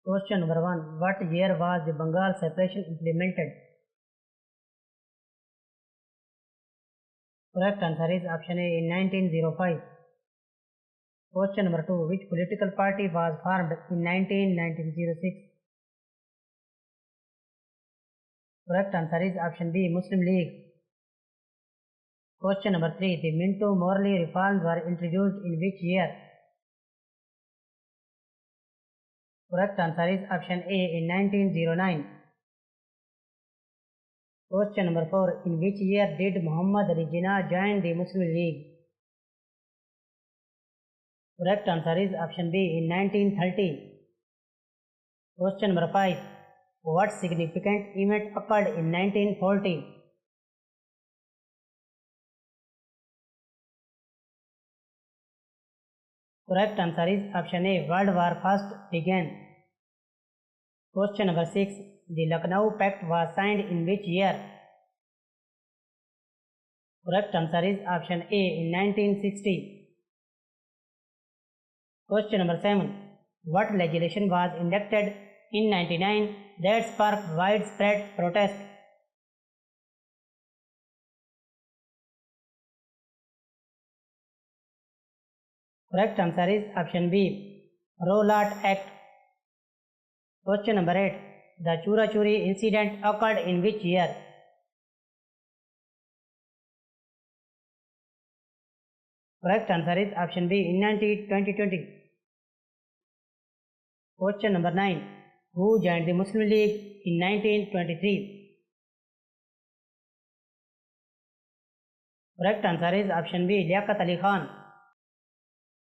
Question number 1. What year was the Bengal separation implemented? Correct answer is option A in 1905. Question number 2. Which political party was formed in 1906? Correct answer is option B, Muslim League. Question number 3. The Minto Morley reforms were introduced in which year? Correct answer is option A in 1909. Question number 4. In which year did Muhammad Ali Jinnah join the Muslim League? Correct answer is option B in 1930. Question number 5. What significant event occurred in 1940? Correct answer is option A. World War I began. Question number 6. The Lucknow Pact was signed in which year? Correct answer is option A in 1960. Question number 7. What legislation was enacted in 1999 that sparked widespread protest? Correct answer is option B, Rowlatt Act. Question number 8. The Chura Churi incident occurred in which year? Correct answer is option B in 2020. Question number 9. Who joined the Muslim League in 1923? Correct answer is option B, Liaquat Ali Khan.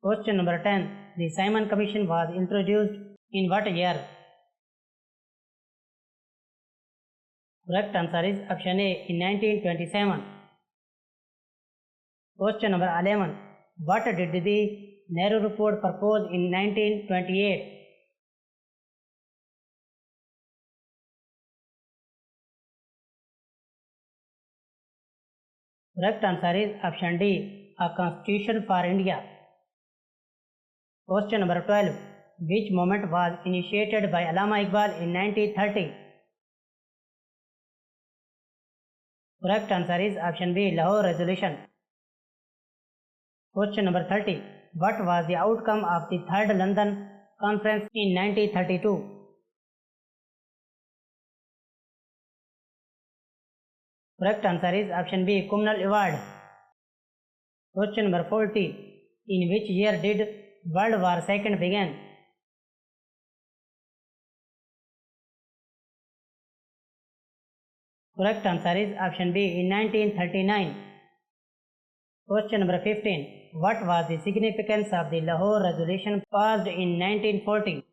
Question number 10. The Simon Commission was introduced in what year? Correct answer is option A in 1927. Question number 11. What did the Nehru Report propose in 1928? Correct answer is option D, a constitution for India. Question number 12. Which movement was initiated by Allama Iqbal in 1930? Correct answer is option B, Lahore Resolution. Question number 30. What was the outcome of the Third London Conference in 1932? Correct answer is option B, Communal Award. Question number 40. In which year did World War II begin? Correct answer is option B in 1939. Question number 15. What was the significance of the Lahore Resolution passed in 1940?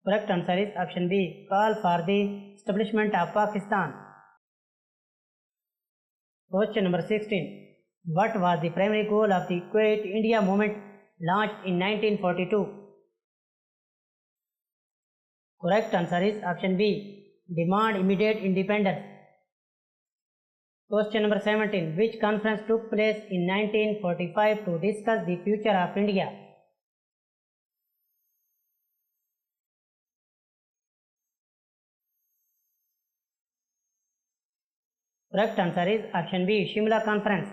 Correct answer is option B, call for the establishment of Pakistan. Question number 16. What was the primary goal of the Quit India movement launched in 1942? Correct answer is option B, demand immediate independence. Question number 17. Which conference took place in 1945 to discuss the future of India? Correct answer is option B, Shimla Conference.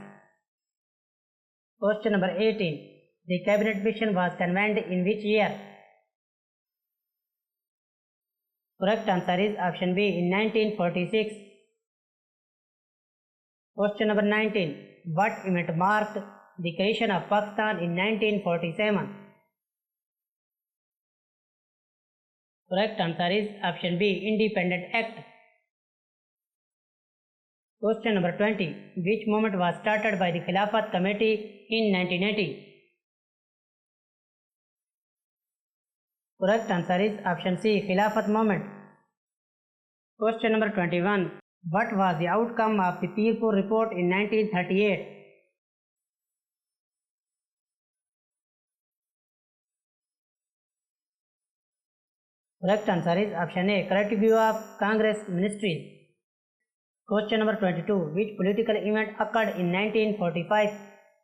Question number 18. The cabinet mission was convened in which year? Correct answer is option B in 1946. Question number 19. What event marked the creation of Pakistan in 1947? Correct answer is option B, Independent Act. Question number 20. Which movement was started by the Khilafat Committee in 1980? Correct answer is option C, Khilafat movement. Question number 21. What was the outcome of the Pirpur report in 1938? Correct answer is option A, corrective view of Congress ministries. Question number 22. Which political event occurred in 1945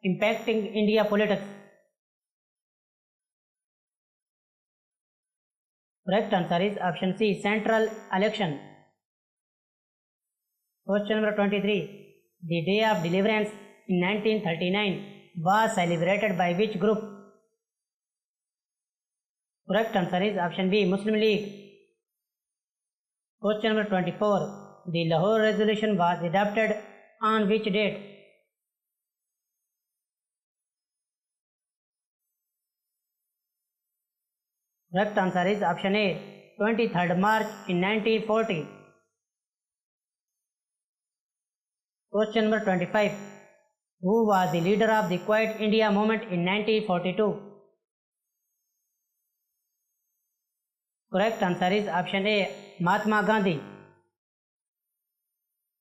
impacting India politics? Correct answer is option C, central election. Question number 23. The Day of Deliverance in 1939 was celebrated by which group? Correct answer is option B, Muslim League. Question number 24. The Lahore Resolution was adopted on which date? Correct answer is option A, 23rd March in 1940. Question number 25. Who was the leader of the Quiet India movement in 1942? Correct answer is option A, Mahatma Gandhi.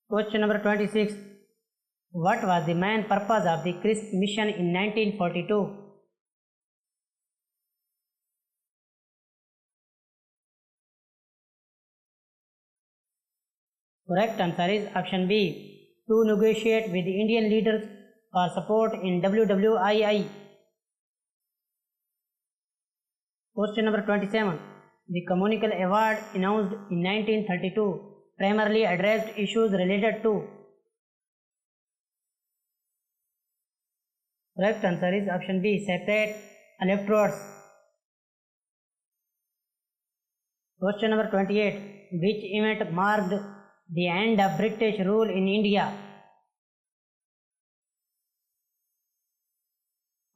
Question number 26. What was the main purpose of the CRISP mission in 1942? Correct answer is option B, to negotiate with the Indian leaders for support in WWII. Question number 27. The Communal Award announced in 1932 primarily addressed issues related to. Correct answer is option B, separate electorates. Question number 28. Which event marked the end of British rule in India?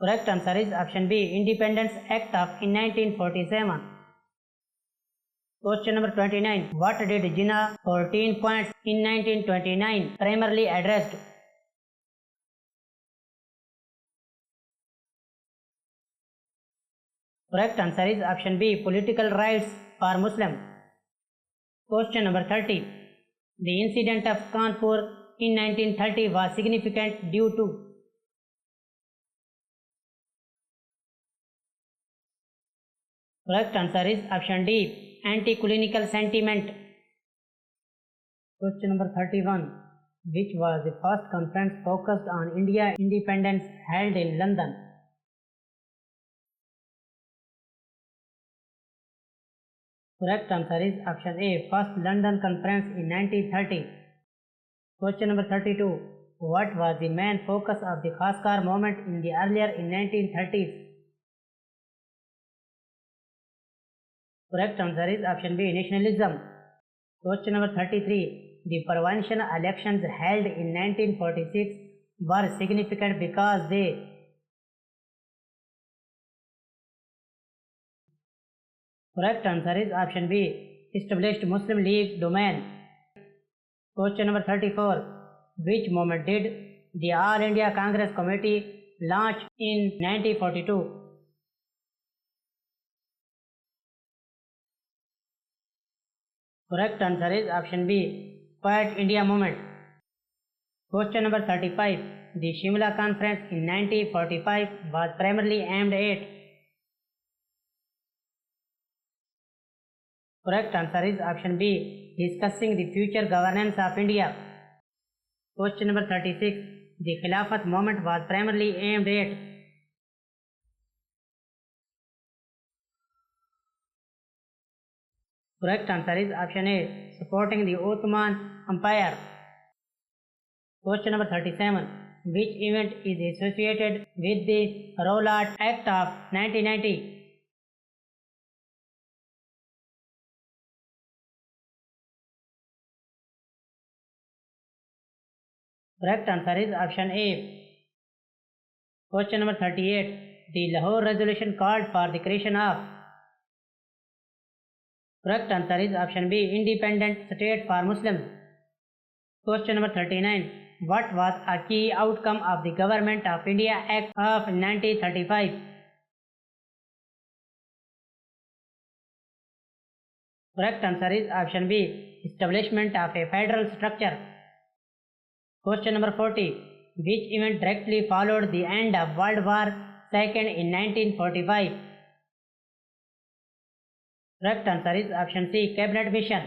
Correct answer is option B, Independence Act of 1947. Question number 29. What did Jinnah 14 points in 1929 primarily addressed? Correct answer is option B, political rights for Muslims. Question number 30. The incident of Kanpur in 1930 was significant due to. Correct answer is option D, anti-colonial sentiment. Question number 31. Which was the first conference focused on India independence held in London? Correct answer is option A, First London Conference in 1930. Question number 32. What was the main focus of the Khaskar movement in the earlier in 1930s? Correct answer is option B, nationalism. Question number 33. The provincial elections held in 1946 were significant because they. Correct answer is option B, established Muslim League domain. Question number 34. Which movement did the All India Congress Committee launch in 1942? Correct answer is option B, Quiet India Movement. Question number 35. The Shimla Conference in 1945 was primarily aimed at. Correct answer is option B, discussing the future governance of India. Question number 36. The Khilafat movement was primarily aimed at. Correct answer is option A, supporting the Ottoman Empire. Question number 37. Which event is associated with the Rowlatt Act of 1990? Correct answer is option A. Question number 38. The Lahore Resolution called for the creation of. Correct answer is option B, independent state for Muslims. Question number 39. What was a key outcome of the Government of India Act of 1935? Correct answer is option B, establishment of a federal structure. Question number 40. Which event directly followed the end of World War II in 1945? Correct answer is option C, Cabinet Mission.